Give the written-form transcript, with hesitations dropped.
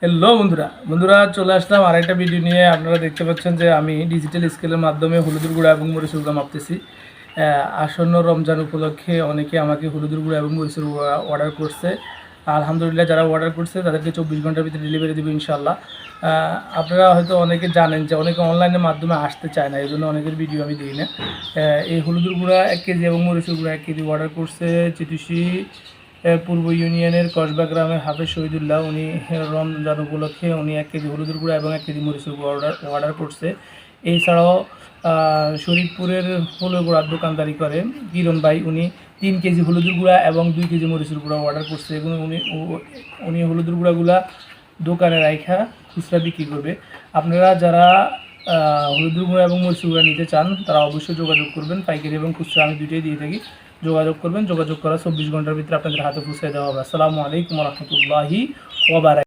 Hello বন্ধুরা চলে আসলাম আরেকটা ভিডিও নিয়ে। আপনারা দেখতে পাচ্ছেন যে আমি ডিজিটাল স্কেলের মাধ্যমে হলুদের গুঁড়া এবং মরিচের গুঁড়া মাপতেছি। আসন্ন রমজান উপলক্ষে অনেকে আমাকে হলুদের গুঁড়া এবং মরিচের গুঁড়া অর্ডার করছে। আলহামদুলিল্লাহ, যারা অর্ডার করছে তাদেরকে 24 ঘন্টার ভিতরে ডেলিভারি দেবো ইনশাল্লাহ। আপনারা হয়তো অনেকে জানেন যে অনেকে অনলাইনের মাধ্যমে আসতে চায় না, এই জন্য অনেকের ভিডিও আমি দিই না। এই হলুদের গুঁড়া 1 কেজি এবং মরিচের গুঁড়া 1 কেজি অর্ডার করছে চিটুসি পূর্ব ইউনিয়নের কসবা গ্রামের হাফেজ শহীদুল্লাহ। উনি রমজান উপলক্ষে উনি 1 কেজি হলুদের গুঁড়া এবং 1 কেজি মরিচের গুঁড়া অর্ডার করছে। এছাড়াও শরীফপুরের হলুদ গুঁড়ার দোকানদারি করে কিরণ ভাই, উনি 3 কেজি হলুদের গুঁড়া এবং 2 কেজি মরিচের গুঁড়া অর্ডার করছে এবং উনি হলুদের গুঁড়াগুলা দোকানে রাইখা খুচরা বিক্রি করবে। আপনারা যারা হলুদের গুঁড়া এবং মরিচের গুঁড়া নিতে চান তারা অবশ্যই যোগাযোগ করবেন। পাইকারি এবং খুচরা আমি দুটোই দিয়ে থাকি। যোগাযোগ করবেন, যোগাযোগ করা 24 ঘন্টার ভিতরে আপনাদের হাতে পৌঁছে দেওয়া হবে। আসসালামু আলাইকুম রহমতুল্লাহি ওয়া বারাকাতুহু।